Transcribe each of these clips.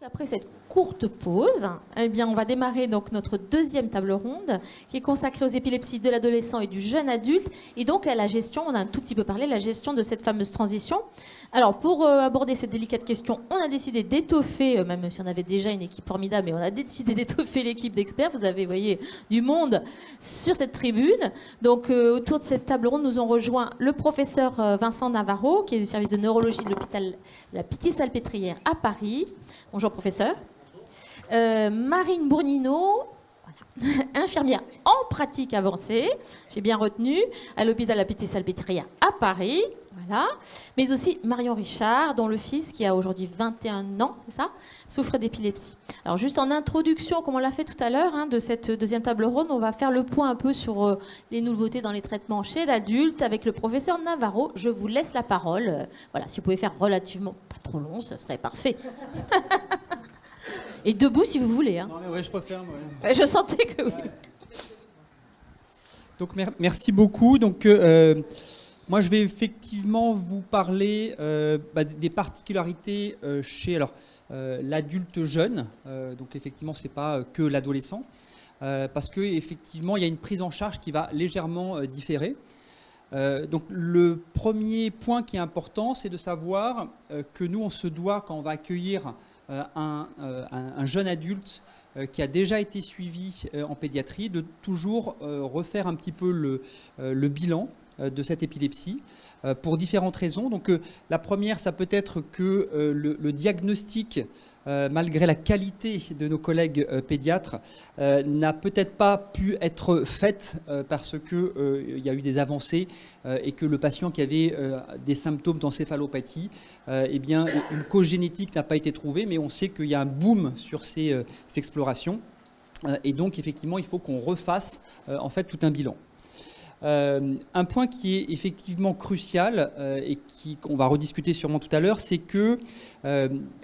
Après cette courte pause, eh bien, on va démarrer donc notre deuxième table ronde qui est consacrée aux épilepsies de l'adolescent et du jeune adulte et donc à la gestion, on a un tout petit peu parlé, la gestion de cette fameuse transition. Alors pour aborder cette délicate question, on a décidé d'étoffer, même si on avait déjà une équipe formidable, mais on a décidé d'étoffer l'équipe d'experts. Vous avez, voyez, du monde sur cette tribune. Donc autour de cette table ronde, nous ont rejoint le professeur Vincent Navarro, qui est du service de neurologie de l'hôpital La Pitié-Salpêtrière à Paris. Bonjour professeur. Marine Bournino, voilà, infirmière en pratique avancée, j'ai bien retenu, à l'hôpital La Pitié-Salpêtrière à Paris. Voilà. Mais aussi Marion Richard, dont le fils, qui a aujourd'hui 21 ans, c'est ça, souffre d'épilepsie. Alors juste en introduction, comme on l'a fait tout à l'heure, de cette deuxième table ronde, on va faire le point un peu sur les nouveautés dans les traitements chez l'adultes avec le professeur Navarro. Je vous laisse la parole. Voilà, si vous pouvez faire relativement pas trop long, ça serait parfait. Et debout si vous voulez. Non, mais ouais, je préfère. Ouais. Je sentais que oui. Donc merci beaucoup. Donc moi je vais effectivement vous parler des particularités chez l'adulte jeune. Donc effectivement c'est pas que l'adolescent parce que effectivement il y a une prise en charge qui va légèrement différer. Donc le premier point qui est important, c'est de savoir que nous on se doit, quand on va accueillir un jeune adulte qui a déjà été suivi en pédiatrie, de toujours refaire un petit peu le bilan de cette épilepsie pour différentes raisons. Donc la première, ça peut être que le diagnostic, malgré la qualité de nos collègues pédiatres, n'a peut-être pas pu être fait parce qu'il y a eu des avancées et que le patient qui avait des symptômes d'encéphalopathie, eh bien, une cause génétique n'a pas été trouvée, mais on sait qu'il y a un boom sur ces explorations. Et donc, effectivement, il faut qu'on refasse en fait tout un bilan. Un point qui est effectivement crucial et qu'on va rediscuter sûrement tout à l'heure, c'est que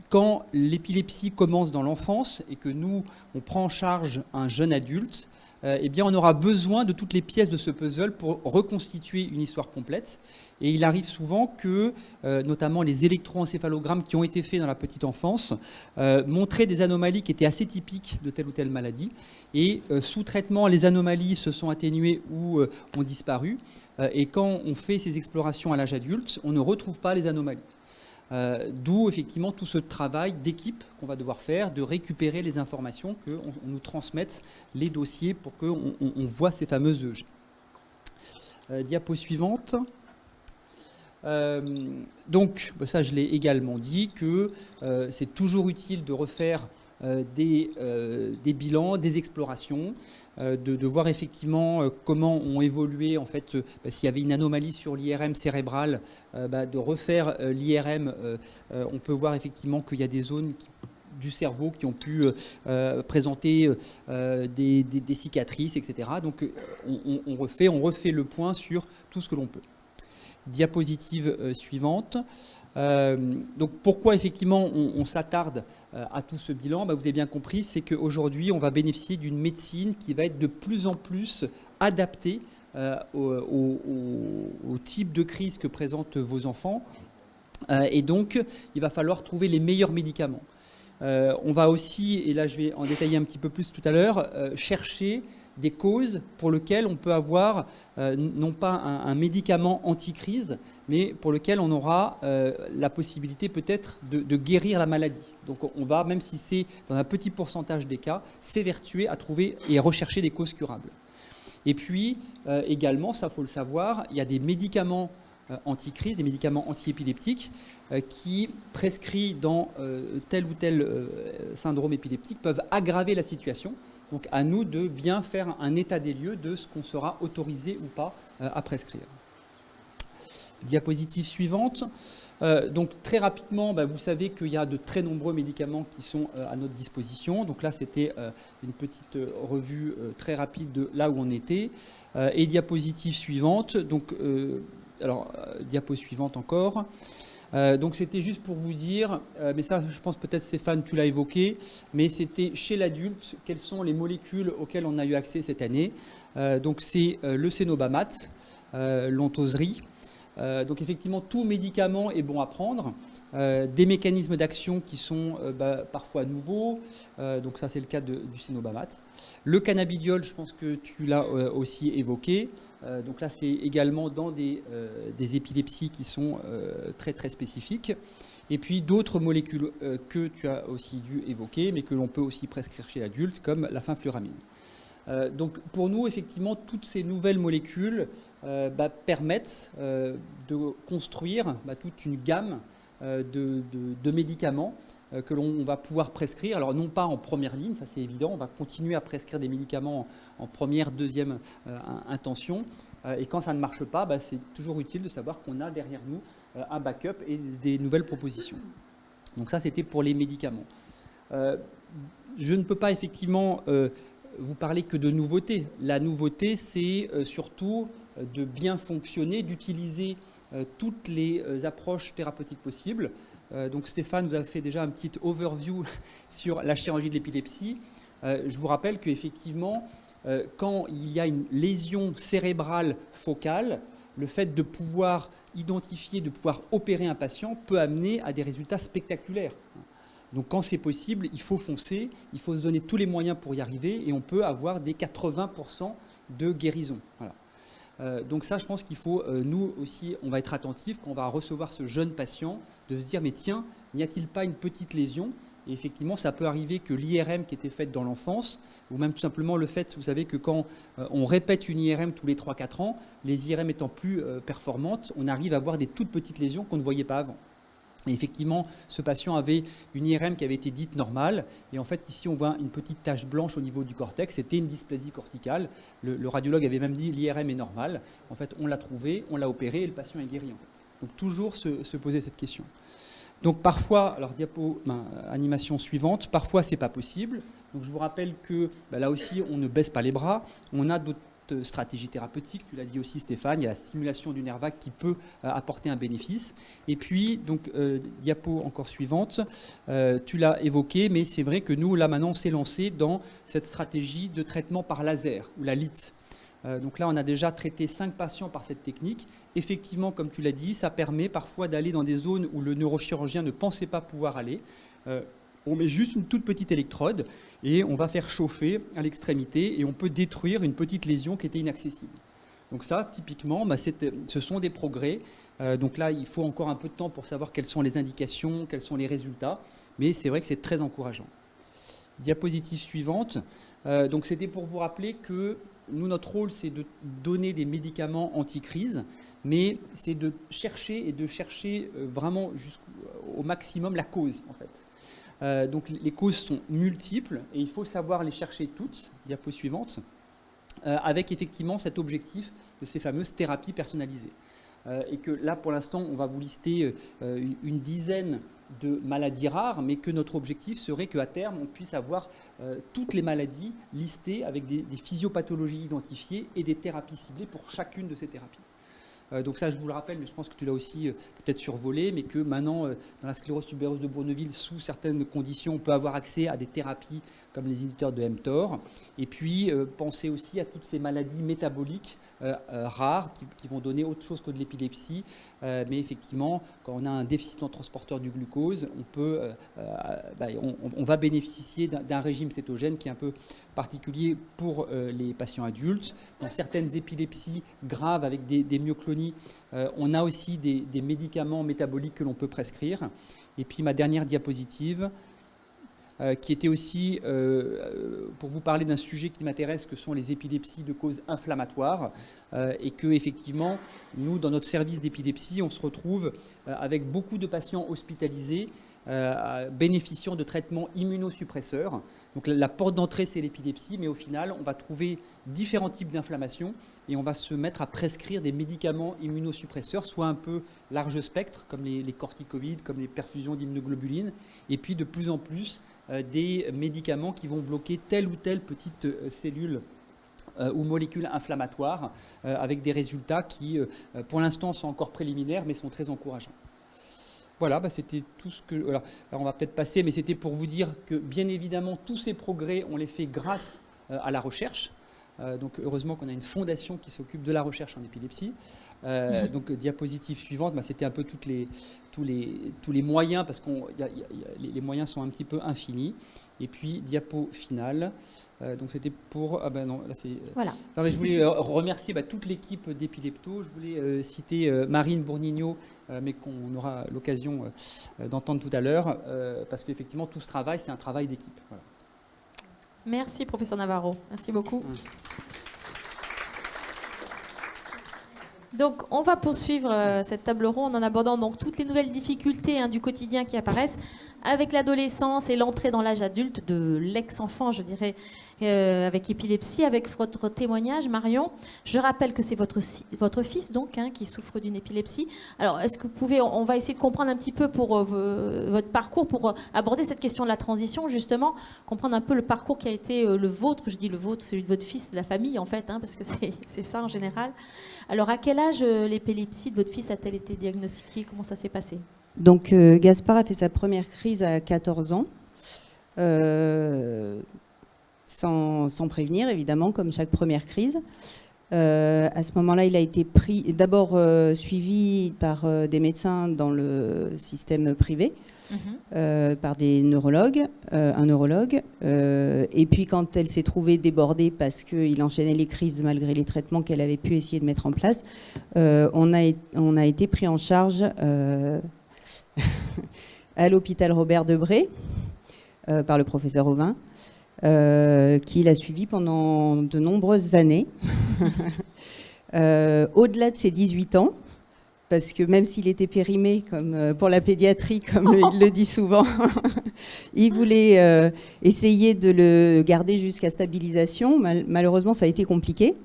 quand l'épilepsie commence dans l'enfance et que nous, on prend en charge un jeune adulte, eh bien, on aura besoin de toutes les pièces de ce puzzle pour reconstituer une histoire complète. Et il arrive souvent que, notamment les électroencéphalogrammes qui ont été faits dans la petite enfance, montraient des anomalies qui étaient assez typiques de telle ou telle maladie. Et sous traitement, les anomalies se sont atténuées ou ont disparu. Et quand on fait ces explorations à l'âge adulte, on ne retrouve pas les anomalies. D'où effectivement tout ce travail d'équipe qu'on va devoir faire, de récupérer les informations, qu'on nous transmette les dossiers pour qu'on voit ces fameuses EEG. Diapo suivante. Donc, ça je l'ai également dit, que c'est toujours utile de refaire des bilans, des explorations, de voir effectivement comment ont évolué, en fait, s'il y avait une anomalie sur l'IRM cérébral, de refaire l'IRM. On peut voir effectivement qu'il y a des zones du cerveau qui ont pu présenter des cicatrices, etc. Donc on refait le point sur tout ce que l'on peut. Diapositive suivante. Donc pourquoi effectivement on s'attarde à tout ce bilan? Vous avez bien compris, c'est qu'aujourd'hui on va bénéficier d'une médecine qui va être de plus en plus adaptée au type de crise que présentent vos enfants, et donc il va falloir trouver les meilleurs médicaments. On va aussi, et là je vais en détailler un petit peu plus tout à l'heure, chercher des causes pour lesquelles on peut avoir non pas un médicament anti-crise, mais pour lequel on aura la possibilité peut-être de guérir la maladie. Donc on va, même si c'est dans un petit pourcentage des cas, s'évertuer à trouver et à rechercher des causes curables. Et puis également, ça faut le savoir, il y a des médicaments anti-crise, des médicaments anti-épileptiques qui, prescrits dans tel ou tel syndrome épileptique, peuvent aggraver la situation. Donc à nous de bien faire un état des lieux de ce qu'on sera autorisé ou pas à prescrire. Diapositive suivante. Donc très rapidement, vous savez qu'il y a de très nombreux médicaments qui sont à notre disposition. Donc là, c'était une petite revue très rapide de là où on était. Et diapositive suivante. Donc, diapo suivante encore. Donc c'était juste pour vous dire, mais ça je pense peut-être Stéphane tu l'as évoqué, mais c'était chez l'adulte, quelles sont les molécules auxquelles on a eu accès cette année. Donc c'est le cénobamat, l'ontoserie. Donc effectivement tout médicament est bon à prendre, des mécanismes d'action qui sont parfois nouveaux, donc ça c'est le cas du cénobamat. Le cannabidiol, je pense que tu l'as aussi évoqué, donc là c'est également dans des épilepsies qui sont très très spécifiques. Et puis d'autres molécules que tu as aussi dû évoquer, mais que l'on peut aussi prescrire chez l'adulte, comme la fenfluramine. Donc pour nous, effectivement, toutes ces nouvelles molécules permettent de construire toute une gamme de médicaments que l'on va pouvoir prescrire. Alors non pas en première ligne, ça c'est évident, on va continuer à prescrire des médicaments en première, deuxième intention. Et quand ça ne marche pas, c'est toujours utile de savoir qu'on a derrière nous un backup et des nouvelles propositions. Donc ça c'était pour les médicaments. Je ne peux pas effectivement vous parler que de nouveautés. La nouveauté c'est surtout de bien fonctionner, d'utiliser toutes les approches thérapeutiques possibles. Donc Stéphane vous a fait déjà un petit overview sur la chirurgie de l'épilepsie. Je vous rappelle qu'effectivement, quand il y a une lésion cérébrale focale, le fait de pouvoir identifier, de pouvoir opérer un patient peut amener à des résultats spectaculaires. Donc quand c'est possible, il faut foncer, il faut se donner tous les moyens pour y arriver et on peut avoir des 80% de guérison. Voilà. Donc ça, je pense qu'il faut, nous aussi, on va être attentifs quand on va recevoir ce jeune patient, de se dire, mais tiens, n'y a-t-il pas une petite lésion? Et effectivement, ça peut arriver que l'IRM qui était faite dans l'enfance, ou même tout simplement le fait, vous savez que quand on répète une IRM tous les 3-4 ans, les IRM étant plus performantes, on arrive à avoir des toutes petites lésions qu'on ne voyait pas avant. Et effectivement, ce patient avait une IRM qui avait été dite normale. Et en fait, ici, on voit une petite tache blanche au niveau du cortex. C'était une dysplasie corticale. Le radiologue avait même dit l'IRM est normale. En fait, on l'a trouvé, on l'a opéré et le patient est guéri. En fait. Donc, toujours se poser cette question. Donc, parfois, alors, animation suivante, parfois, ce n'est pas possible. Donc, je vous rappelle que là aussi, on ne baisse pas les bras. On a d'autres stratégie thérapeutique, tu l'as dit aussi Stéphane, il y a la stimulation du nerf vague qui peut apporter un bénéfice. Et puis, donc, diapo encore suivante, tu l'as évoqué, mais c'est vrai que nous, là maintenant, on s'est lancé dans cette stratégie de traitement par laser, ou la LITS. Donc là, on a déjà traité 5 patients par cette technique. Effectivement, comme tu l'as dit, ça permet parfois d'aller dans des zones où le neurochirurgien ne pensait pas pouvoir aller. On met juste une toute petite électrode et on va faire chauffer à l'extrémité et on peut détruire une petite lésion qui était inaccessible. Donc ça, typiquement, ce sont des progrès. Donc là, il faut encore un peu de temps pour savoir quelles sont les indications, quels sont les résultats. Mais c'est vrai que c'est très encourageant. Diapositive suivante. Donc c'était pour vous rappeler que nous, notre rôle, c'est de donner des médicaments anti-crise, mais c'est de chercher vraiment jusqu'au maximum la cause, en fait. Donc les causes sont multiples et il faut savoir les chercher toutes, diapo suivante, avec effectivement cet objectif de ces fameuses thérapies personnalisées. Et que là, pour l'instant, on va vous lister une dizaine de maladies rares, mais que notre objectif serait qu'à terme, on puisse avoir toutes les maladies listées avec des physiopathologies identifiées et des thérapies ciblées pour chacune de ces thérapies. Donc ça, je vous le rappelle, mais je pense que tu l'as aussi peut-être survolé, mais que maintenant, dans la sclérose tubereuse de Bourneville, sous certaines conditions, on peut avoir accès à des thérapies comme les inhibiteurs de mTOR. Et puis, pensez aussi à toutes ces maladies métaboliques rares qui vont donner autre chose que de l'épilepsie. Mais effectivement, quand on a un déficit en transporteur du glucose, on va bénéficier d'un régime cétogène qui est un peu particulier pour les patients adultes. Dans certaines épilepsies graves avec des myoclonies, on a aussi des médicaments métaboliques que l'on peut prescrire. Et puis ma dernière diapositive, qui était aussi pour vous parler d'un sujet qui m'intéresse, que sont les épilepsies de cause inflammatoire, et que effectivement, nous, dans notre service d'épilepsie, on se retrouve avec beaucoup de patients hospitalisés bénéficiant de traitements immunosuppresseurs. Donc la porte d'entrée, c'est l'épilepsie, mais au final, on va trouver différents types d'inflammation et on va se mettre à prescrire des médicaments immunosuppresseurs, soit un peu large spectre, comme les corticoïdes, comme les perfusions d'immunoglobuline, et puis de plus en plus des médicaments qui vont bloquer telle ou telle petite cellule ou molécules inflammatoires, avec des résultats qui, pour l'instant, sont encore préliminaires, mais sont très encourageants. Voilà, c'était tout ce que... Alors on va peut-être passer, mais c'était pour vous dire que, bien évidemment, tous ces progrès, on les fait grâce à la recherche. Donc heureusement qu'on a une fondation qui s'occupe de la recherche en épilepsie. Donc diapositive suivante, c'était un peu tous les moyens, parce que les moyens sont un petit peu infinis. Et puis diapo finale. Donc c'était pour... non, là c'est... Voilà. Non, mais je voulais remercier toute l'équipe d'Epilepto. Je voulais citer Marine Bourgnigno, mais qu'on aura l'occasion d'entendre tout à l'heure, parce qu'effectivement tout ce travail, c'est un travail d'équipe. Voilà. Merci professeur Navarro, merci beaucoup. Donc, on va poursuivre cette table ronde en abordant donc toutes les nouvelles difficultés du quotidien qui apparaissent avec l'adolescence et l'entrée dans l'âge adulte de l'ex-enfant, je dirais, avec épilepsie, avec votre témoignage, Marion. Je rappelle que c'est votre fils donc qui souffre d'une épilepsie. Alors, est-ce que vous pouvez, on va essayer de comprendre un petit peu pour votre parcours, pour aborder cette question de la transition, justement, comprendre un peu le parcours qui a été le vôtre. Je dis le vôtre, celui de votre fils, de la famille en fait, parce que c'est ça en général. Alors, à quel âge l'épilepsie de votre fils a-t-elle été diagnostiquée? Comment ça s'est passé? Donc, Gaspard a fait sa première crise à 14 ans, sans prévenir, évidemment, comme chaque première crise. À ce moment-là, il a été d'abord suivi par des médecins dans le système privé, par des neurologues, un neurologue. Et puis, quand elle s'est trouvée débordée parce qu'il enchaînait les crises malgré les traitements qu'elle avait pu essayer de mettre en place, on a été pris en charge à l'hôpital Robert Debré par le professeur Auvin, qui l'a suivi pendant de nombreuses années, au-delà de ses 18 ans, parce que même s'il était périmé comme pour la pédiatrie, comme il le dit souvent, il voulait essayer de le garder jusqu'à stabilisation. Malheureusement, ça a été compliqué,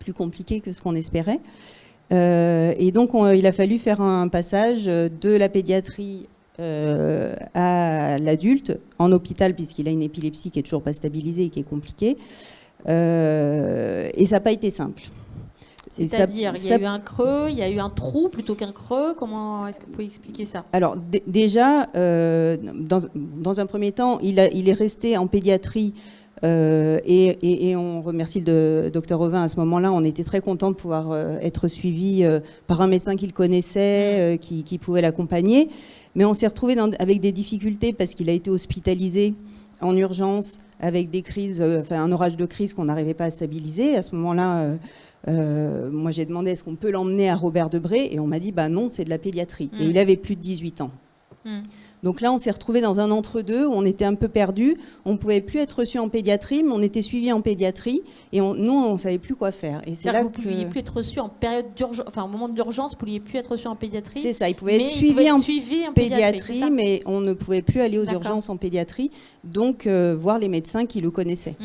plus compliqué que ce qu'on espérait. Et donc, il a fallu faire un passage de la pédiatrie à l'adulte en hôpital, puisqu'il a une épilepsie qui est toujours pas stabilisée et qui est compliquée. Et ça n'a pas été simple. C'est-à-dire, il y a eu un creux, il y a eu un trou plutôt qu'un creux. Comment est-ce que vous pouvez expliquer ça? Alors, déjà, dans un premier temps, il est resté en pédiatrie. Et on remercie le docteur Auvin à ce moment-là. On était très contents de pouvoir être suivi par un médecin qu'il connaissait, qui pouvait l'accompagner. Mais on s'est retrouvé avec des difficultés parce qu'il a été hospitalisé en urgence avec des crises, un orage de crise qu'on n'arrivait pas à stabiliser. À ce moment-là, moi j'ai demandé est-ce qu'on peut l'emmener à Robert Debré, et on m'a dit non, c'est de la pédiatrie. Et il avait plus de 18 ans. Donc là, on s'est retrouvé dans un entre-deux où on était un peu perdu. On ne pouvait plus être reçu en pédiatrie, mais on était suivi en pédiatrie. Et nous, on ne savait plus quoi faire. Et c'est là que vous ne pouviez plus être reçu en période d'urgence, au moment de l'urgence, vous ne pouviez plus être reçu en pédiatrie. C'est ça, il pouvait être suivi en pédiatrie, mais on ne pouvait plus aller aux urgences en pédiatrie. Donc, voir les médecins qui le connaissaient.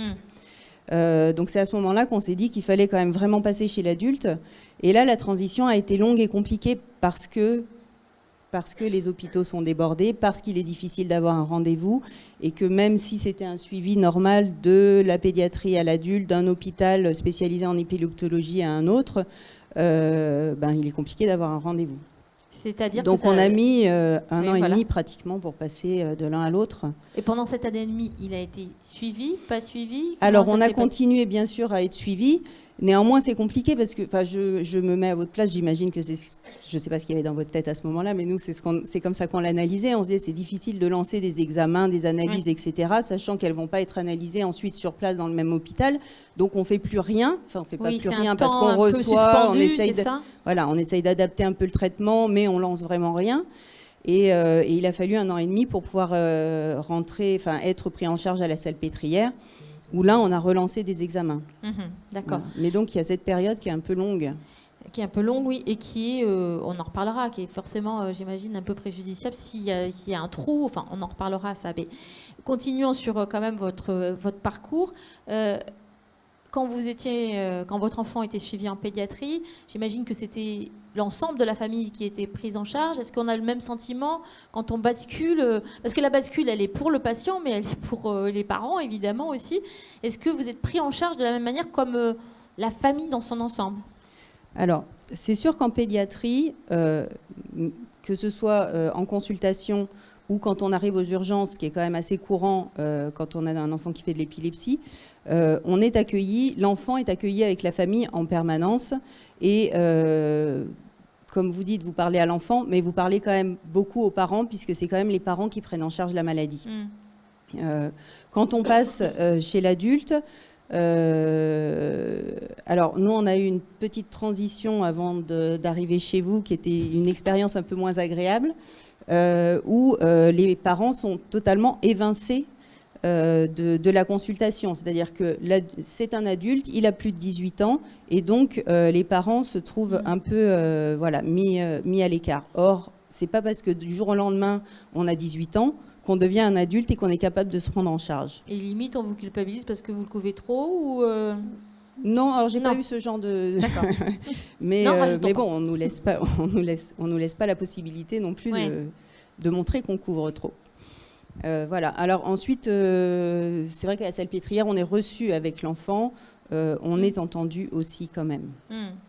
Donc c'est à ce moment-là qu'on s'est dit qu'il fallait quand même vraiment passer chez l'adulte. Et là, la transition a été longue et compliquée parce que les hôpitaux sont débordés, parce qu'il est difficile d'avoir un rendez-vous, et que même si c'était un suivi normal de la pédiatrie à l'adulte, d'un hôpital spécialisé en épileptologie à un autre, il est compliqué d'avoir un rendez-vous. C'est-à-dire donc on a mis un an et demi pratiquement pour passer de l'un à l'autre. Et pendant cette année et demie, il a été suivi, pas suivi? Alors on a continué bien sûr à être suivi. Néanmoins, c'est compliqué parce que, je me mets à votre place, j'imagine que c'est, je ne sais pas ce qu'il y avait dans votre tête à ce moment-là, mais nous, c'est comme ça qu'on l'analysait. On se disait, c'est difficile de lancer des examens, des analyses, etc., sachant qu'elles ne vont pas être analysées ensuite sur place dans le même hôpital. Donc, on ne fait plus rien. Enfin, on ne fait pas plus rien parce qu'on reçoit, on essaye d'adapter un peu le traitement, mais on lance vraiment rien. Et il a fallu 1 an et demi pour pouvoir être pris en charge à la Salpêtrière, où là, on a relancé des examens. D'accord. Voilà. Mais donc, il y a cette période qui est un peu longue. Qui est un peu longue, oui, et qui est, on en reparlera, qui est forcément, j'imagine, un peu préjudiciable s'il y a un trou. Enfin, on en reparlera, ça. Mais continuons sur quand même votre parcours. Quand votre enfant était suivi en pédiatrie, j'imagine que c'était l'ensemble de la famille qui était prise en charge. Est-ce qu'on a le même sentiment quand on bascule? Parce que la bascule, elle est pour le patient, mais elle est pour les parents, évidemment, aussi. Est-ce que vous êtes pris en charge de la même manière comme la famille dans son ensemble? Alors, c'est sûr qu'en pédiatrie, que ce soit en consultation ou quand on arrive aux urgences, ce qui est quand même assez courant quand on a un enfant qui fait de l'épilepsie, on est accueilli, l'enfant est accueilli avec la famille en permanence et comme vous dites, vous parlez à l'enfant, mais vous parlez quand même beaucoup aux parents puisque c'est quand même les parents qui prennent en charge la maladie. Quand on passe chez l'adulte, alors nous on a eu une petite transition avant d'arriver chez vous qui était une expérience un peu moins agréable où les parents sont totalement évincés de la consultation. C'est-à-dire que c'est un adulte, il a plus de 18 ans et donc les parents se trouvent un peu voilà, mis à l'écart. Or, c'est pas parce que du jour au lendemain on a 18 ans qu'on devient un adulte et qu'on est capable de se prendre en charge. Et limite, on vous culpabilise parce que vous le couvez trop ou Non, alors j'ai pas eu ce genre de. D'accord. mais bon, on nous laisse pas la possibilité non plus de montrer qu'on couvre trop. Voilà. Alors ensuite, c'est vrai qu'à la salpêtrière, on est reçu avec l'enfant. On est entendu aussi quand même.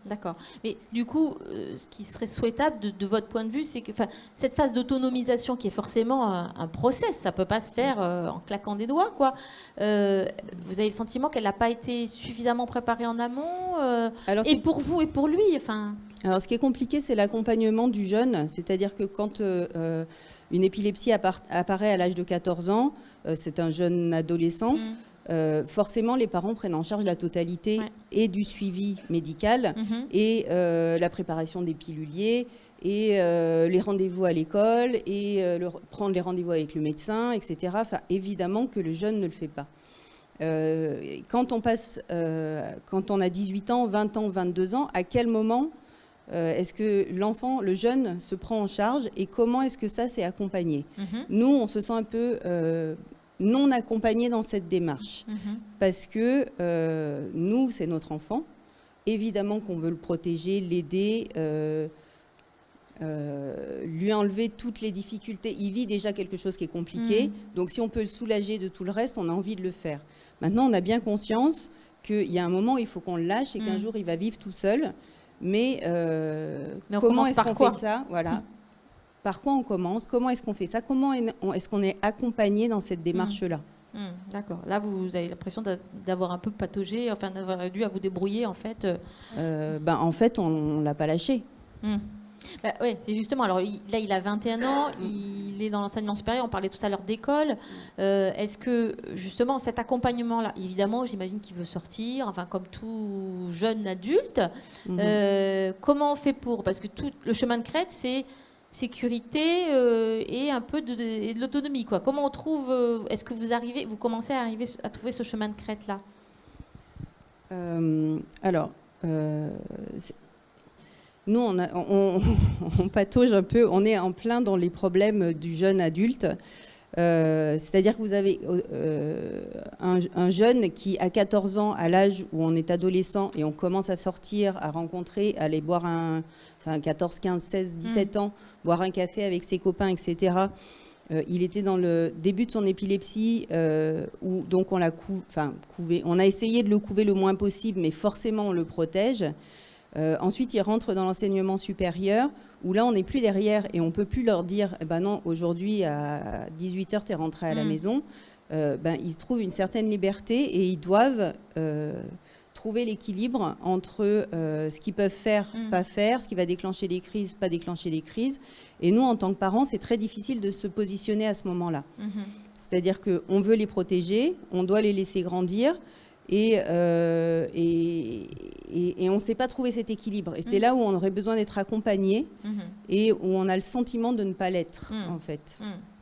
D'accord. Mais du coup, ce qui serait souhaitable de votre point de vue, c'est que cette phase d'autonomisation qui est forcément un process, ça ne peut pas se faire en claquant des doigts, quoi. Vous avez le sentiment qu'elle n'a pas été suffisamment préparée en amont et pour vous et pour lui. Alors ce qui est compliqué, c'est l'accompagnement du jeune. C'est-à-dire que quand une épilepsie apparaît à l'âge de 14 ans, c'est un jeune adolescent. Forcément, les parents prennent en charge la totalité et du suivi médical et la préparation des piluliers et les rendez-vous à l'école et prendre les rendez-vous avec le médecin, etc. Enfin, évidemment que le jeune ne le fait pas. Quand on a 18 ans, 20 ans, 22 ans, à quel moment est-ce que l'enfant, le jeune, se prend en charge et comment est-ce que ça s'est accompagné? Nous, on se sent un peu non accompagné dans cette démarche parce que nous, c'est notre enfant. Évidemment qu'on veut le protéger, l'aider, lui enlever toutes les difficultés. Il vit déjà quelque chose qui est compliqué, donc si on peut le soulager de tout le reste, on a envie de le faire. Maintenant, on a bien conscience qu'il y a un moment où il faut qu'on le lâche et qu'un jour, il va vivre tout seul. Mais comment est-ce qu'on fait ça? Voilà. Par quoi on commence? Comment est-ce qu'on fait ça? Comment est-ce qu'on est accompagné dans cette démarche-là? D'accord. Là, vous avez l'impression d'avoir un peu pataugé, enfin d'avoir dû à vous débrouiller, en fait. En fait, on l'a pas lâché. Oui, c'est justement. Alors là, il a 21 ans, il est dans l'enseignement supérieur. On parlait tout à l'heure d'école. Est-ce que justement cet accompagnement-là, évidemment, j'imagine qu'il veut sortir, enfin comme tout jeune adulte. Comment on fait pour? Parce que tout le chemin de crête, c'est sécurité et un peu de l'autonomie, quoi. Comment on trouve? Est-ce que vous commencez à trouver ce chemin de crête là? Nous, on patauge un peu, on est en plein dans les problèmes du jeune adulte. C'est-à-dire que vous avez un jeune qui, à 14 ans, à l'âge où on est adolescent et on commence à sortir, à rencontrer, à aller boire 14, 15, 16, 17 ans, boire un café avec ses copains, etc. Il était dans le début de son épilepsie où donc on l'a couvé. On a essayé de le couver le moins possible, mais forcément on le protège. Ensuite, ils rentrent dans l'enseignement supérieur, où là, on n'est plus derrière et on ne peut plus leur dire non, aujourd'hui, à 18h, tu es rentré à la maison. Ils se trouvent une certaine liberté et ils doivent trouver l'équilibre entre ce qu'ils peuvent faire, pas faire, ce qui va déclencher des crises, pas déclencher des crises. Et nous, en tant que parents, c'est très difficile de se positionner à ce moment-là. C'est-à-dire qu'on veut les protéger, on doit les laisser grandir. Et on ne sait pas trouver cet équilibre. Et c'est là où on aurait besoin d'être accompagné et où on a le sentiment de ne pas l'être, en fait.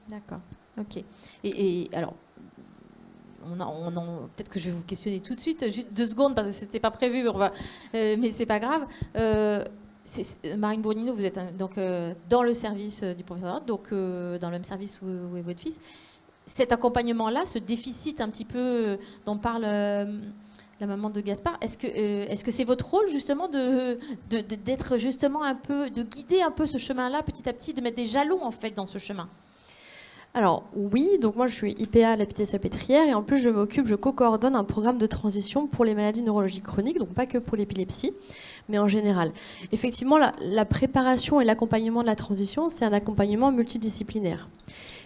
D'accord, ok. Et alors, peut-être que je vais vous questionner tout de suite, juste 2 secondes, parce que ce n'était pas prévu, mais ce n'est pas grave. Marine Bournino, vous êtes donc, dans le service du professeur, donc dans le même service où est votre fils. Cet accompagnement-là, ce déficit un petit peu dont parle la maman de Gaspard, est-ce que c'est votre rôle justement d'être justement un peu, de guider un peu ce chemin-là petit à petit, de mettre des jalons en fait dans ce chemin? Alors oui, donc moi je suis IPA à la Pitié-Salpêtrière et en plus je co-coordonne un programme de transition pour les maladies neurologiques chroniques, donc pas que pour l'épilepsie, mais en général. Effectivement, la préparation et l'accompagnement de la transition, c'est un accompagnement multidisciplinaire.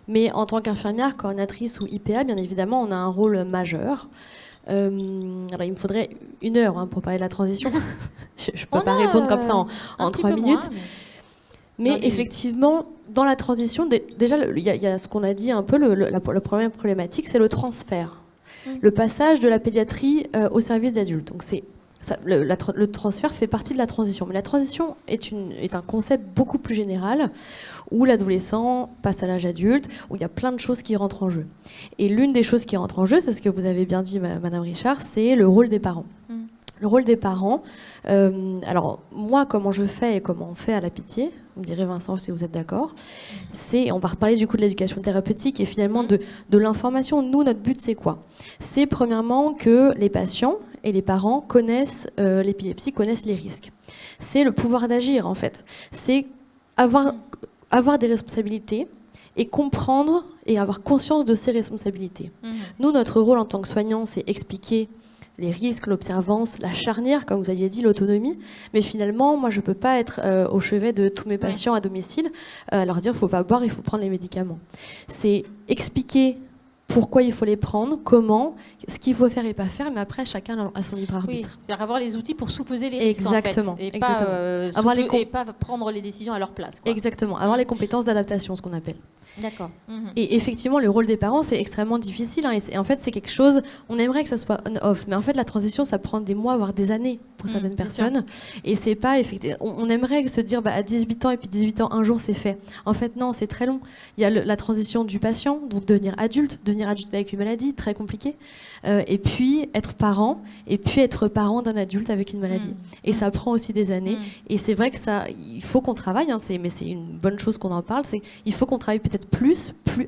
Mais en tant qu'infirmière, coordinatrice ou IPA, bien évidemment, on a un rôle majeur. Alors il me faudrait 1 heure pour parler de la transition. Je ne peux pas répondre comme ça en 3 minutes. Moins, mais effectivement, dans la transition, déjà, il y a ce qu'on a dit un peu, la première problématique, c'est le transfert. Le passage de la pédiatrie au service d'adultes. Donc le transfert fait partie de la transition. Mais la transition est un concept beaucoup plus général, où l'adolescent passe à l'âge adulte, où il y a plein de choses qui rentrent en jeu. Et l'une des choses qui rentre en jeu, c'est ce que vous avez bien dit, Madame Richard, c'est le rôle des parents. Le rôle des parents, alors moi, comment je fais et comment on fait à la Pitié, vous me direz Vincent si vous êtes d'accord, on va reparler du coup de l'éducation thérapeutique et finalement de l'information. Nous, notre but, c'est quoi? C'est premièrement que les patients et les parents connaissent l'épilepsie, connaissent les risques. C'est le pouvoir d'agir en fait. C'est avoir des responsabilités et comprendre et avoir conscience de ces responsabilités. Nous, notre rôle en tant que soignants, c'est expliquer les risques, l'observance, la charnière, comme vous aviez dit, l'autonomie. Mais finalement, moi, je ne peux pas être au chevet de tous mes patients à domicile, leur dire qu'il ne faut pas boire, il faut prendre les médicaments. C'est expliquer pourquoi il faut les prendre, comment, ce qu'il faut faire et pas faire, mais après, chacun a son libre arbitre. Oui, c'est-à-dire avoir les outils pour sous-peser les risques, exactement, en fait, et pas prendre les décisions à leur place. Quoi. Exactement, avoir les compétences d'adaptation, ce qu'on appelle. D'accord. Et effectivement, le rôle des parents, c'est extrêmement difficile. Et en fait, c'est quelque chose, on aimerait que ça soit on-off. Mais en fait, la transition, ça prend des mois, voire des années pour certaines personnes. Et c'est pas effectivement. On aimerait se dire à 18 ans, et puis 18 ans, un jour, c'est fait. En fait, non, c'est très long. Il y a la transition du patient, donc devenir adulte avec une maladie, très compliqué. Et puis, être parent d'un adulte avec une maladie. Et ça prend aussi des années. Et c'est vrai que il faut qu'on travaille, mais c'est une bonne chose qu'on en parle, c'est qu'il faut qu'on travaille peut-être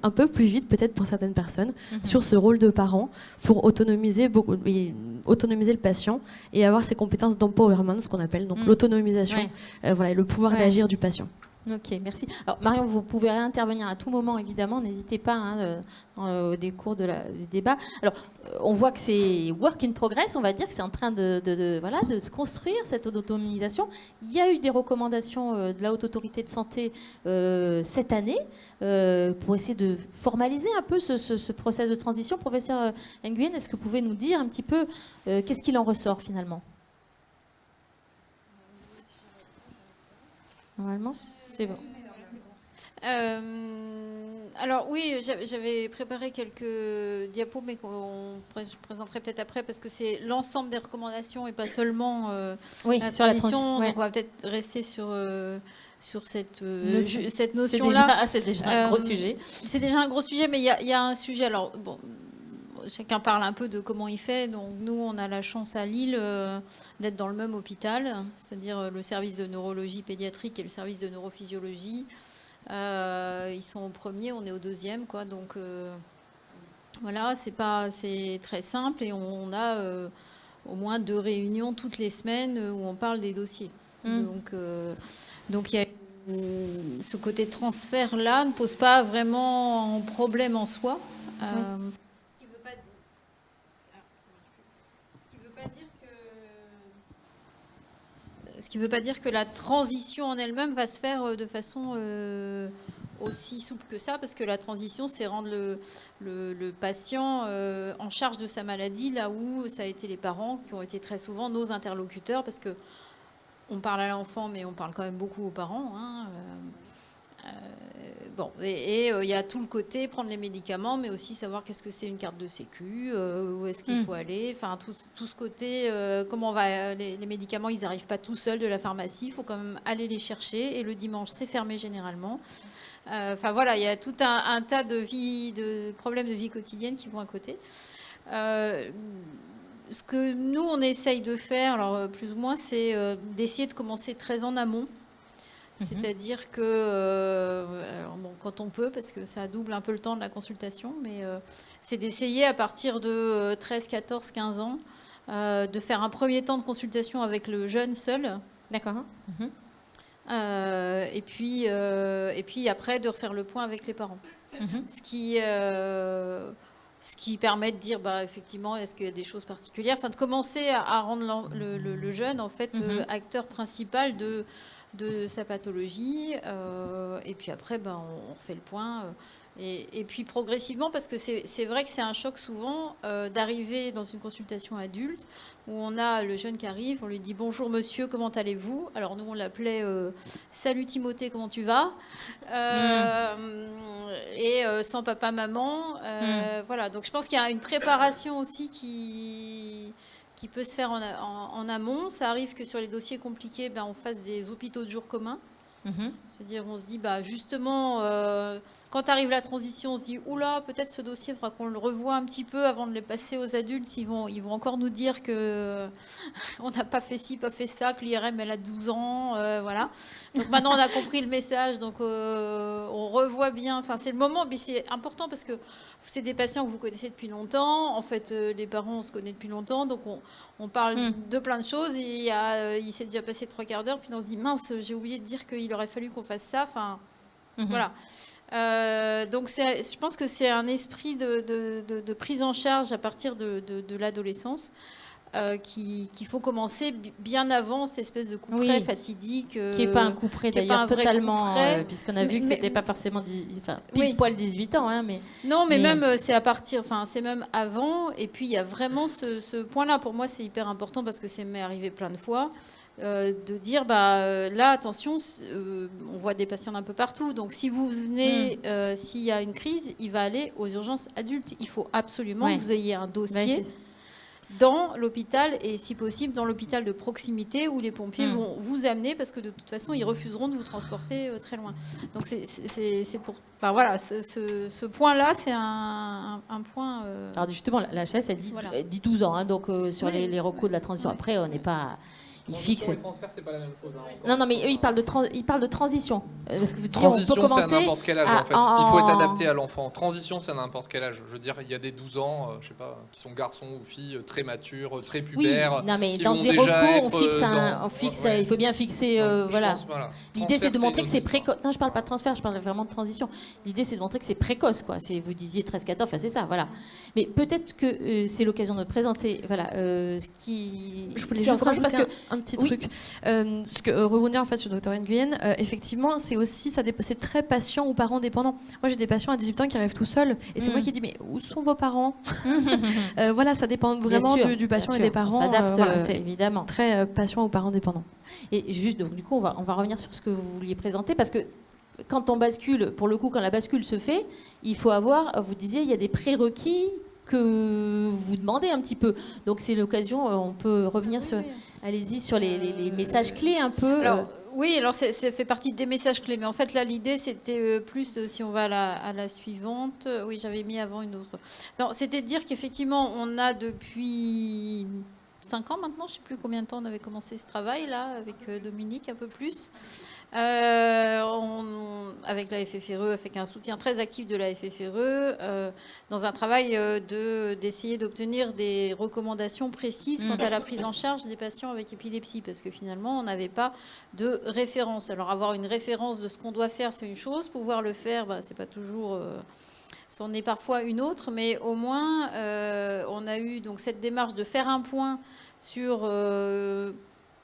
un peu plus vite, peut-être pour certaines personnes, sur ce rôle de parent, pour autonomiser le patient et avoir ces compétences d'empowerment, ce qu'on appelle donc l'autonomisation, le pouvoir d'agir du patient. Ok, merci. Alors Marion, vous pouvez réintervenir à tout moment, évidemment. N'hésitez pas au décours du débat. Alors, on voit que c'est work in progress, on va dire que c'est en train de se construire, cette autonomisation. Il y a eu des recommandations de la Haute Autorité de Santé cette année pour essayer de formaliser un peu ce process de transition. Professeur Nguyen, est-ce que vous pouvez nous dire un petit peu qu'est-ce qu'il en ressort finalement ? Normalement, c'est bon. Alors oui, j'avais préparé quelques diapos, mais qu'on présenterait peut-être après, parce que c'est l'ensemble des recommandations et pas seulement sur la transition. Donc on va peut-être rester sur cette notion-là. C'est déjà un gros sujet. C'est déjà un gros sujet, mais il y a un sujet. Alors bon. Chacun parle un peu de comment il fait. Donc nous, on a la chance à Lille d'être dans le même hôpital, c'est-à-dire le service de neurologie pédiatrique et le service de neurophysiologie. Ils sont au premier, on est au deuxième, quoi. Donc voilà, c'est très simple et on a au moins 2 réunions toutes les semaines où on parle des dossiers. Donc il y a ce côté transfert-là ne pose pas vraiment problème en soi. Ce qui ne veut pas dire que la transition en elle-même va se faire de façon aussi souple que ça, parce que la transition, c'est rendre le patient en charge de sa maladie, là où ça a été les parents qui ont été très souvent nos interlocuteurs, parce que on parle à l'enfant, mais on parle quand même beaucoup aux parents. Il y a tout le côté prendre les médicaments, mais aussi savoir qu'est-ce que c'est une carte de sécu, où est-ce qu'il faut aller, enfin tout ce côté, comment on va, les médicaments, ils n'arrivent pas tout seuls de la pharmacie, il faut quand même aller les chercher, et le dimanche c'est fermé généralement. Enfin voilà, il y a tout un tas de problèmes de vie quotidienne qui vont à côté. Ce que nous on essaye de faire, alors plus ou moins, c'est d'essayer de commencer très en amont. C'est-à-dire que, quand on peut, parce que ça double un peu le temps de la consultation, mais c'est d'essayer à partir de 13, 14, 15 ans, de faire un premier temps de consultation avec le jeune seul. D'accord. Et puis après, de refaire le point avec les parents. Ce qui permet de dire, effectivement, est-ce qu'il y a des choses particulières, enfin de commencer à rendre le jeune en fait acteur principal de sa pathologie, et puis après on refait le point. Et puis progressivement, parce que c'est vrai que c'est un choc souvent d'arriver dans une consultation adulte où on a le jeune qui arrive, on lui dit bonjour monsieur, comment allez-vous? Alors nous on l'appelait salut Timothée, comment tu vas? Et sans papa maman, voilà. Donc je pense qu'il y a une préparation aussi qui peut se faire en amont. Ça arrive que sur les dossiers compliqués, on fasse des hôpitaux de jour communs. C'est-à-dire, on se dit, justement, quand arrive la transition, on se dit, oula, peut-être ce dossier, il faudra qu'on le revoie un petit peu avant de le passer aux adultes. Ils vont encore nous dire que on n'a pas fait ci, pas fait ça, que l'IRM, elle a 12 ans, voilà. Donc maintenant, on a compris le message, donc on revoit bien. Enfin, c'est le moment, mais c'est important parce que c'est des patients que vous connaissez depuis longtemps. En fait, les parents, on se connaît depuis longtemps, donc on parle de plein de choses. Et il s'est déjà passé 3 quarts d'heure, puis on se dit, mince, j'ai oublié de dire qu'il aurait fallu qu'on fasse ça. Enfin, voilà. Donc, je pense que c'est un esprit de prise en charge à partir de l'adolescence qu'il faut commencer bien avant cette espèce de couperet fatidique. Qui n'est pas un couperet d'ailleurs, totalement, puisqu'on a vu que c'était pas forcément pile poil 18 ans. Hein, non, mais même c'est à partir, c'est même avant. Et puis il y a vraiment ce point-là, pour moi c'est hyper important parce que ça m'est arrivé plein de fois. De dire là attention, on voit des patients d'un peu partout, donc si vous venez s'il y a une crise, il va aller aux urgences adultes. Il faut absolument que vous ayez un dossier dans l'hôpital et si possible dans l'hôpital de proximité où les pompiers vont vous amener parce que de toute façon ils refuseront de vous transporter très loin. Donc c'est pour voilà, ce point-là c'est un point. Alors justement la HAS elle dit 12 ans hein, donc sur les recos de la transition après on n'est pas. Ils fixent. Les transferts, c'est pas la même chose. Non, mais eux, ils parlent de transition. Parce que transition, on peut commencer c'est à n'importe quel âge, en fait. Il faut être adapté à l'enfant. Transition, c'est à n'importe quel âge. Je veux dire, il y a des 12 ans, je sais pas, qui sont garçons ou filles très matures, très pubères. Oui, non, mais qui dans vont des déjà recours, on fixe, il faut bien fixer. Voilà. L'idée, c'est de montrer que c'est précoce. Non, je parle pas de transfert, je parle vraiment de transition. L'idée, c'est de montrer que c'est précoce, quoi. Vous disiez 13-14, enfin, c'est ça, voilà. Mais peut-être que c'est l'occasion de présenter, voilà, ce qui. Je voulais juste rajouter un petit truc. Rebondir en fait sur Dr Nguyen, effectivement, c'est aussi c'est très patient ou parents dépendants. Moi, j'ai des patients à 18 ans qui arrivent tout seuls, et c'est moi qui dis mais où sont vos parents? Voilà, ça dépend vraiment du patient et des parents. On s'adapte c'est évidemment. Très patient ou parents dépendants. Et juste donc du coup, on va revenir sur ce que vous vouliez présenter parce que. Quand on bascule, pour le coup, quand la bascule se fait, il faut avoir, vous disiez, il y a des prérequis que vous demandez un petit peu. Donc c'est l'occasion, on peut revenir sur, allez-y, sur les messages clés un peu. Alors, oui, alors ça fait partie des messages clés, mais en fait là l'idée c'était plus, si on va à la suivante, oui j'avais mis avant une autre. Non, c'était de dire qu'effectivement on a depuis 5 ans maintenant, je ne sais plus combien de temps on avait commencé ce travail là avec Dominique, un peu plus. Avec la FFRE, avec un soutien très actif de la FFRE, dans un travail d'essayer d'obtenir des recommandations précises quant à la prise en charge des patients avec épilepsie, parce que finalement, on n'avait pas de référence. Alors, avoir une référence de ce qu'on doit faire, c'est une chose. Pouvoir le faire, c'est pas toujours... c'en est parfois une autre, mais au moins, on a eu donc cette démarche de faire un point sur...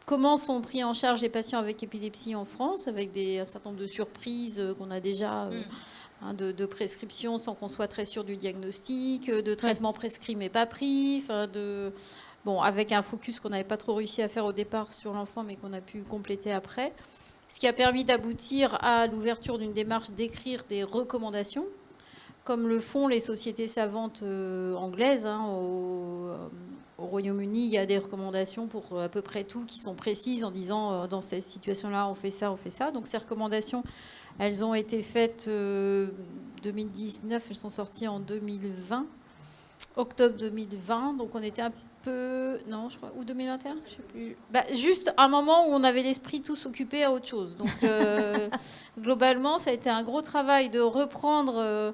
comment sont pris en charge les patients avec épilepsie en France, avec un certain nombre de surprises qu'on a déjà, de prescriptions sans qu'on soit très sûr du diagnostic, de traitements prescrits mais pas pris, avec un focus qu'on n'avait pas trop réussi à faire au départ sur l'enfant mais qu'on a pu compléter après. Ce qui a permis d'aboutir à l'ouverture d'une démarche d'écrire des recommandations, comme le font les sociétés savantes anglaises. Au Royaume-Uni, il y a des recommandations pour à peu près tout qui sont précises en disant dans cette situation-là, on fait ça, on fait ça. Donc ces recommandations, elles ont été faites 2019, elles sont sorties en 2020, octobre 2020. Donc on était un peu... Non, je crois... Ou 2021, je sais plus. Juste un moment où on avait l'esprit tous occupé à autre chose. Donc globalement, ça a été un gros travail de reprendre...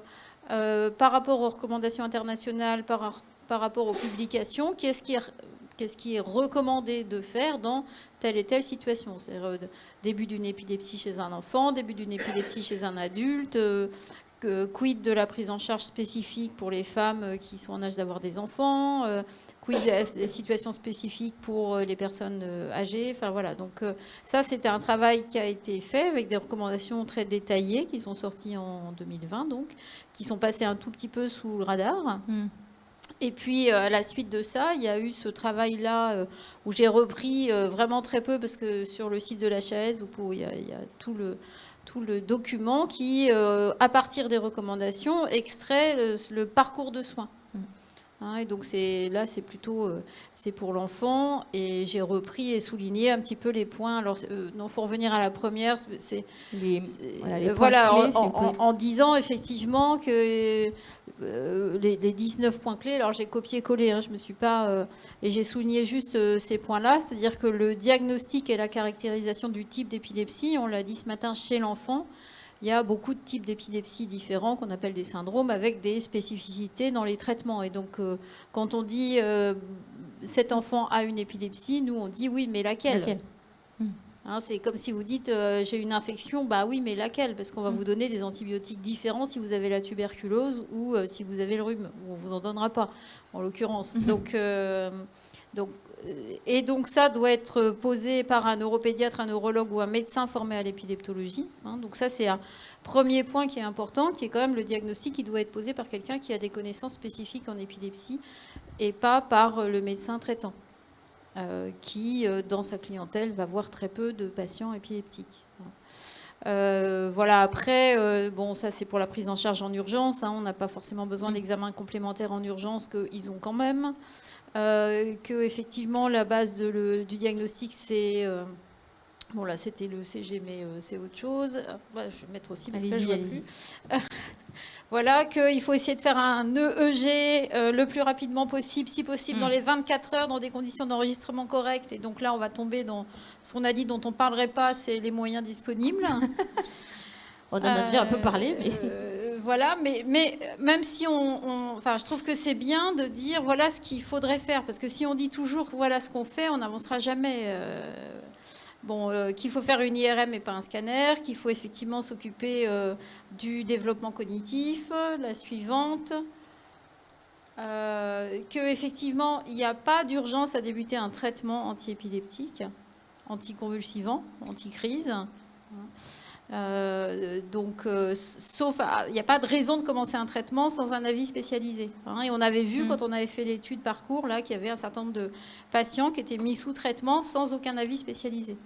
par rapport aux recommandations internationales, par rapport aux publications, qu'est-ce qui est recommandé de faire dans telle et telle situation. C'est début d'une épilepsie chez un enfant, début d'une épilepsie chez un adulte, quid de la prise en charge spécifique pour les femmes qui sont en âge d'avoir des enfants, quid des situations spécifiques pour les personnes âgées. Enfin voilà, donc ça c'était un travail qui a été fait avec des recommandations très détaillées qui sont sorties en 2020, donc qui sont passées un tout petit peu sous le radar. Et puis, à la suite de ça, il y a eu ce travail-là où j'ai repris vraiment très peu, parce que sur le site de l'HAS, il y a tout le document qui, à partir des recommandations, extrait le parcours de soins. Et donc là, c'est plutôt c'est pour l'enfant, et j'ai repris et souligné un petit peu les points. Alors, non, faut revenir à la première. En disant effectivement que les 19 points clés. Alors, j'ai copié-collé. Je me suis pas et j'ai souligné juste ces points-là, c'est-à-dire que le diagnostic et la caractérisation du type d'épilepsie, on l'a dit ce matin, chez l'enfant. Il y a beaucoup de types d'épilepsie différents qu'on appelle des syndromes avec des spécificités dans les traitements. Et donc, quand on dit cet enfant a une épilepsie, nous on dit oui, mais laquelle, c'est comme si vous dites j'ai une infection, bah oui, mais laquelle? Parce qu'on va vous donner des antibiotiques différents si vous avez la tuberculose ou si vous avez le rhume, ou on vous en donnera pas, en l'occurrence. Donc ça doit être posé par un neuropédiatre, un neurologue ou un médecin formé à l'épileptologie. Donc ça, c'est un premier point qui est important, qui est quand même le diagnostic qui doit être posé par quelqu'un qui a des connaissances spécifiques en épilepsie et pas par le médecin traitant, qui, dans sa clientèle, va voir très peu de patients épileptiques. Voilà, après, ça c'est pour la prise en charge en urgence. On n'a pas forcément besoin d'examens complémentaires en urgence, qu'ils ont quand même. Que effectivement la base du diagnostic c'est là c'était le CG mais c'est autre chose. Je vais mettre aussi parce que je vois plus. Voilà, qu'il faut essayer de faire un EEG le plus rapidement possible, si possible dans les 24 heures, dans des conditions d'enregistrement correctes. Et donc là on va tomber dans ce qu'on a dit, dont on parlerait pas, c'est les moyens disponibles. On en a déjà un peu parlé, mais voilà, mais même si je trouve que c'est bien de dire voilà ce qu'il faudrait faire, parce que si on dit toujours voilà ce qu'on fait, on n'avancera jamais. Qu'il faut faire une IRM et pas un scanner, qu'il faut effectivement s'occuper du développement cognitif, la suivante, que effectivement il n'y a pas d'urgence à débuter un traitement antiépileptique, anticonvulsivant, anticrise. Sauf, il n'y a pas de raison de commencer un traitement sans un avis spécialisé. Et on avait vu, quand on avait fait l'étude parcours, là, qu'il y avait un certain nombre de patients qui étaient mis sous traitement sans aucun avis spécialisé.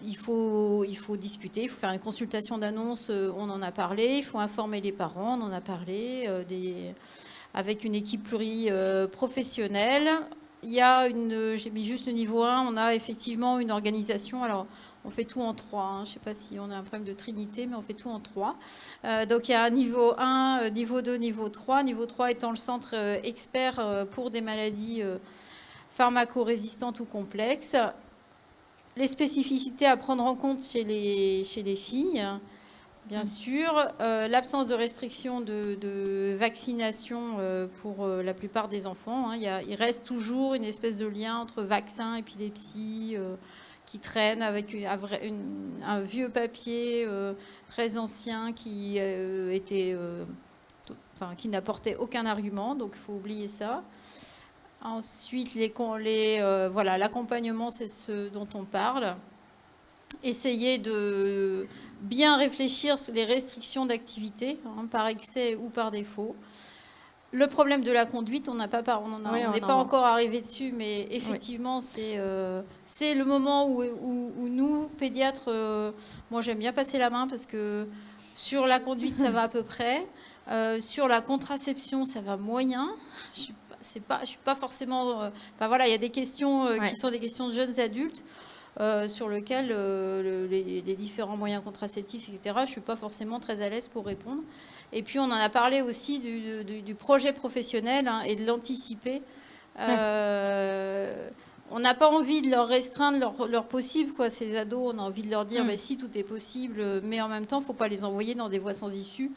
Il faut discuter, il faut faire une consultation d'annonce, on en a parlé, il faut informer les parents, on en a parlé, avec une équipe pluriprofessionnelle. J'ai mis juste le niveau 1, on a effectivement une organisation. Alors, on fait tout en 3. Je ne sais pas si on a un problème de trinité, mais on fait tout en 3. Donc, il y a un niveau 1, niveau 2, niveau 3. Niveau 3 étant le centre expert pour des maladies pharmacorésistantes ou complexes. Les spécificités à prendre en compte chez les filles, bien sûr. L'absence de restriction de vaccination pour la plupart des enfants. Il reste toujours une espèce de lien entre vaccin, épilepsie, qui traîne avec un vieux papier très ancien qui qui n'apportait aucun argument, donc il faut oublier ça. Ensuite, l'accompagnement, c'est ce dont on parle. Essayer de bien réfléchir sur les restrictions d'activité, par excès ou par défaut. Le problème de la conduite, on n'est pas encore arrivé dessus, mais effectivement, c'est le moment où nous, pédiatres, moi j'aime bien passer la main parce que sur la conduite, ça va à peu près. Sur la contraception, ça va moyen. Je suis pas forcément. Il y a des questions qui sont des questions de jeunes adultes. Sur lequel les différents moyens contraceptifs, etc., je ne suis pas forcément très à l'aise pour répondre. Et puis, on en a parlé aussi du projet professionnel et de l'anticiper. On n'a pas envie de leur restreindre leur possible, ces ados. On a envie de leur dire si tout est possible, mais en même temps, il ne faut pas les envoyer dans des voies sans issue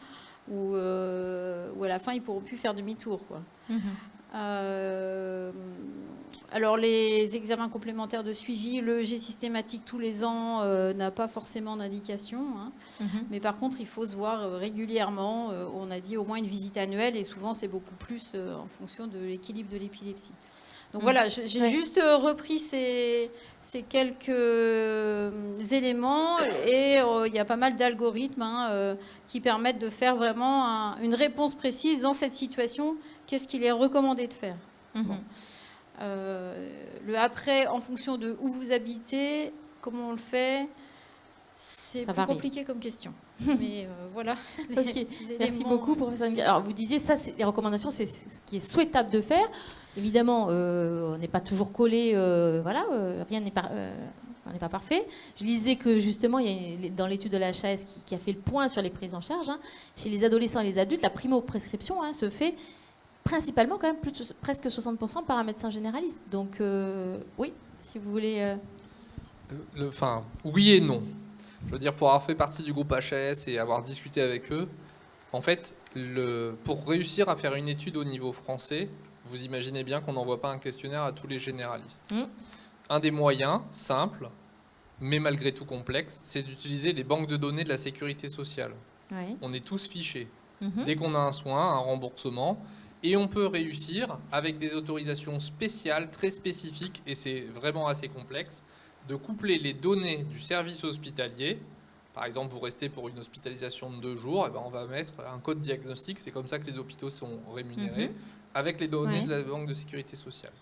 où à la fin, ils ne pourront plus faire demi-tour. Alors les examens complémentaires de suivi, le jet systématique tous les ans n'a pas forcément d'indication. Hein. Mais par contre, il faut se voir régulièrement. On a dit au moins une visite annuelle et souvent c'est beaucoup plus en fonction de l'équilibre de l'épilepsie. Donc voilà, j'ai juste repris ces quelques éléments et il y a pas mal d'algorithmes qui permettent de faire vraiment une réponse précise dans cette situation. Qu'est-ce qu'il est recommandé de faire? Bon. Le après, en fonction de où vous habitez, comment on le fait, c'est plus compliqué comme question. Mais voilà. Okay. Merci beaucoup, professeur Nguyen. Alors, vous disiez, ça, les recommandations, c'est ce qui est souhaitable de faire. Évidemment, on n'est pas toujours collé, rien n'est pas parfait. Je lisais que, justement, il y a dans l'étude de la HAS qui a fait le point sur les prises en charge, chez les adolescents et les adultes, la primo-prescription se fait principalement quand même presque 60% par un médecin généraliste. Donc, oui, si vous voulez... oui et non. Je veux dire, pour avoir fait partie du groupe HAS et avoir discuté avec eux, en fait, pour réussir à faire une étude au niveau français, vous imaginez bien qu'on n'envoie pas un questionnaire à tous les généralistes. Un des moyens, simples, mais malgré tout complexe, c'est d'utiliser les banques de données de la sécurité sociale. Oui. On est tous fichés. Dès qu'on a un soin, un remboursement, et on peut réussir, avec des autorisations spéciales, très spécifiques, et c'est vraiment assez complexe, de coupler les données du service hospitalier. Par exemple, vous restez pour une hospitalisation de 2 jours, et ben on va mettre un code diagnostic, c'est comme ça que les hôpitaux sont rémunérés, avec les données de la Banque de Sécurité Sociale.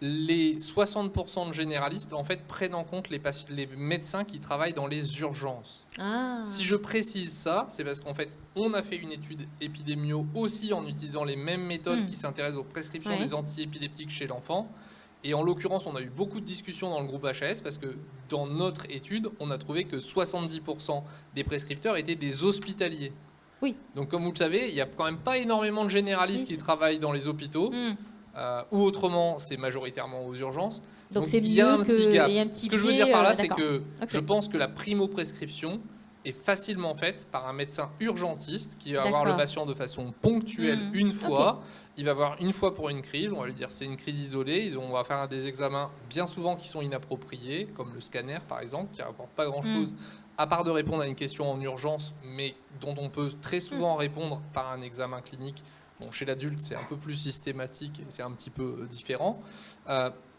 Les 60% de généralistes, en fait, prennent en compte les médecins qui travaillent dans les urgences. Si je précise ça, c'est parce qu'en fait, on a fait une étude épidémio aussi en utilisant les mêmes méthodes qui s'intéressent aux prescriptions des antiépileptiques chez l'enfant. Et en l'occurrence, on a eu beaucoup de discussions dans le groupe HAS parce que dans notre étude, on a trouvé que 70% des prescripteurs étaient des hospitaliers. Oui. Donc comme vous le savez, il n'y a quand même pas énormément de généralistes qui travaillent dans les hôpitaux. Ou autrement, c'est majoritairement aux urgences. Donc il y a un petit gap. Ce que je veux dire par là, c'est que je pense que la primo-prescription est facilement faite par un médecin urgentiste qui va voir le patient de façon ponctuelle une fois. Il va voir une fois pour une crise, on va lui dire c'est une crise isolée, on va faire des examens bien souvent qui sont inappropriés, comme le scanner par exemple, qui ne rapporte pas grand-chose, à part de répondre à une question en urgence, mais dont on peut très souvent répondre par un examen clinique. Bon, chez l'adulte, c'est un peu plus systématique et c'est un petit peu différent.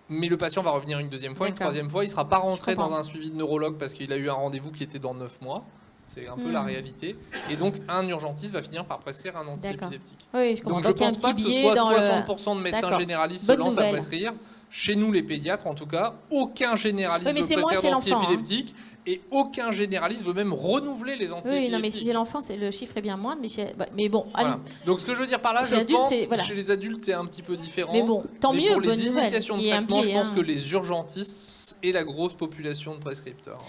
Mais le patient va revenir une deuxième fois, une troisième fois. Il ne sera pas rentré dans un suivi de neurologue parce qu'il a eu un rendez-vous qui était dans 9 mois. C'est un peu la réalité. Et donc, un urgentiste va finir par prescrire un antiépileptique. Oui, je donc, je ne pense pas que ce soit 60% de médecins généralistes se lancent à prescrire. Chez nous, les pédiatres, en tout cas, aucun généraliste veut prescrire d'antiépileptiques. Et aucun généraliste veut même renouveler les antiépileptiques. Oui, non, mais chez l'enfant, le chiffre est bien moindre. Mais bon. Voilà. Donc, ce que je veux dire par là, je pense que chez les adultes, c'est un petit peu différent. Mais bon, tant mieux. Pour les initiations de traitement, je pense que les urgentistes est la grosse population de prescripteurs.